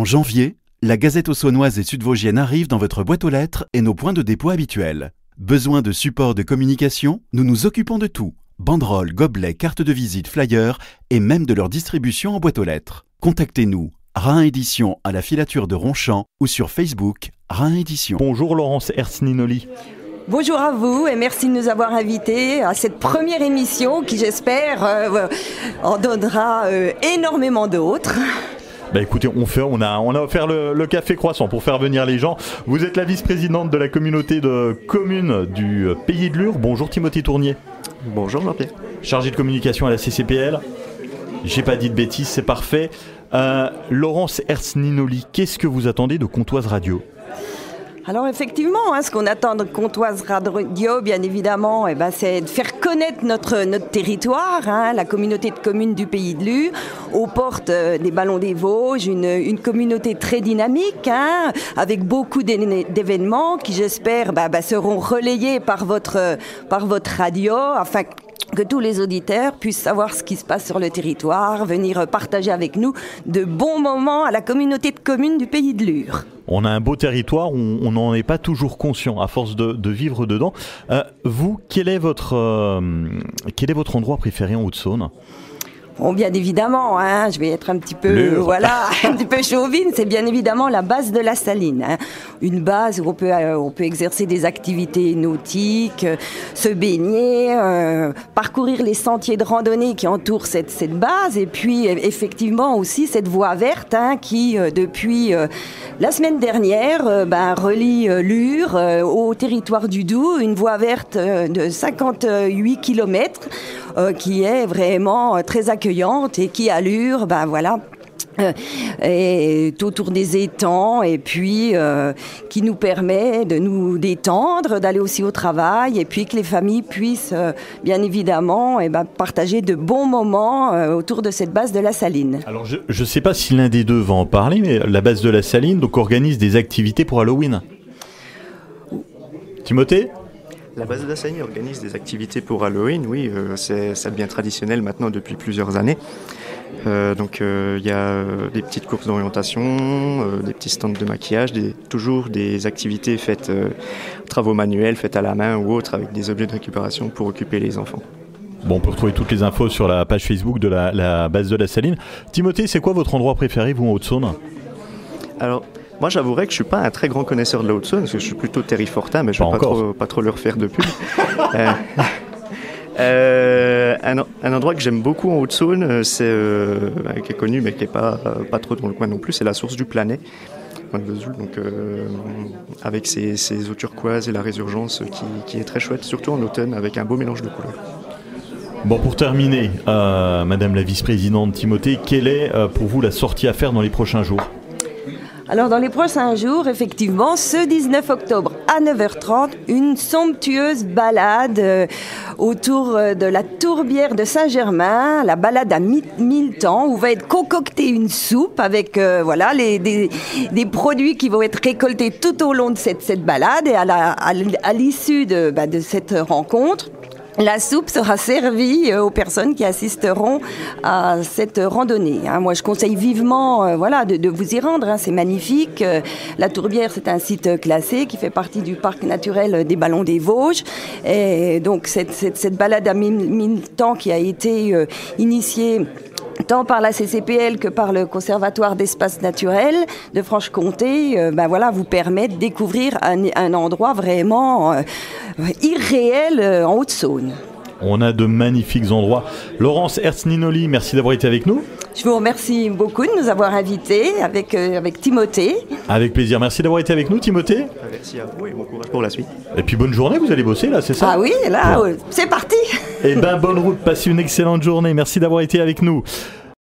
janvier, la Gazette auxonnoise et sud-vosgienne arrive dans votre boîte aux lettres et nos points de dépôt habituels. Besoin de support de communication? Nous nous occupons de tout. Banderoles, gobelets, cartes de visite, flyers et même de leur distribution en boîte aux lettres. Contactez-nous, Rhin Édition à la filature de Ronchamp ou sur Facebook, Rhin Édition. Bonjour Laurence Hersninoli. Bonjour à vous et merci de nous avoir invités à cette première émission qui, j'espère, en donnera énormément d'autres. Bah écoutez, on a offert le café croissant pour faire venir les gens. Vous êtes la vice-présidente de la communauté de communes du Pays de Lure. Bonjour Timothée Tournier. Bonjour Jean-Pierre. Chargé de communication à la CCPL. J'ai pas dit de bêtises, c'est parfait. Laurence Hersninoli, qu'est-ce que vous attendez de Comtoise Radio ? Alors effectivement, ce qu'on attend de Comtoise Radio, bien évidemment, c'est de faire connaître notre territoire, la communauté de communes du Pays de Lure, aux portes des Ballons des Vosges, une communauté très dynamique, avec beaucoup d'événements qui, j'espère, seront relayés par votre radio, afin que tous les auditeurs puissent savoir ce qui se passe sur le territoire, venir partager avec nous de bons moments à la communauté de communes du Pays de Lure. On a un beau territoire, on n'en est pas toujours conscient à force de vivre dedans. Vous, quel est votre endroit préféré en Haute-Saône ? Bon, bien évidemment, je vais être un petit peu, un petit peu chauvine, c'est bien évidemment la base de la Saline. Une base où on peut exercer des activités nautiques, se baigner, parcourir les sentiers de randonnée qui entourent cette base, et puis effectivement aussi cette voie verte qui, depuis la semaine dernière, relie Lure au territoire du Doubs, une voie verte de 58 km qui est vraiment très accueillante et qui à Lure, est autour des étangs et puis qui nous permet de nous détendre, d'aller aussi au travail et puis que les familles puissent bien évidemment partager de bons moments autour de cette base de la Saline. Alors je ne sais pas si l'un des deux va en parler, mais la base de la Saline donc organise des activités pour Halloween. Timothée ? La base de la Saline organise des activités pour Halloween, oui, ça devient traditionnel maintenant depuis plusieurs années. Il y a des petites courses d'orientation, des petits stands de maquillage, toujours des activités faites, travaux manuels, faites à la main ou autres, avec des objets de récupération pour occuper les enfants. Bon, on peut retrouver toutes les infos sur la page Facebook de la base de la Saline. Timothée, c'est quoi votre endroit préféré, vous, en Haute-Saône ? Alors, moi, j'avouerais que je suis pas un très grand connaisseur de la Haute-Saône, parce que je suis plutôt terrifortain, mais je ne vais pas trop leur faire de pub. Un endroit que j'aime beaucoup en Haute-Saône, qui est connu, mais qui n'est pas trop dans le coin non plus, c'est la source du Planet, donc avec ses eaux turquoises et la résurgence qui est très chouette, surtout en automne, avec un beau mélange de couleurs. Bon, pour terminer, Madame la vice-présidente Timothée, quelle est pour vous la sortie à faire dans les prochains jours ? Alors dans les prochains jours, effectivement, ce 19 octobre à 9h30, une somptueuse balade autour de la tourbière de Saint-Germain, la balade à 1000 temps, où va être concoctée une soupe avec des produits qui vont être récoltés tout au long de cette balade, et à l'issue de cette rencontre, la soupe sera servie aux personnes qui assisteront à cette randonnée. Moi, je conseille vivement de vous y rendre. C'est magnifique. La Tourbière, c'est un site classé qui fait partie du parc naturel des Ballons des Vosges. Et donc, cette balade à 1000 temps qui a été initiée tant par la CCPL que par le Conservatoire d'espaces naturels de Franche-Comté, vous permet de découvrir un endroit vraiment irréel en Haute-Saône. On a de magnifiques endroits. Laurence Hersninoli, merci d'avoir été avec nous. Je vous remercie beaucoup de nous avoir invités avec Timothée. Avec plaisir. Merci d'avoir été avec nous, Timothée. Merci à vous et bon courage pour la suite. Et puis bonne journée, vous allez bosser là, c'est ça ? Ah oui, là, c'est parti. Bonne route, passez une excellente journée. Merci d'avoir été avec nous.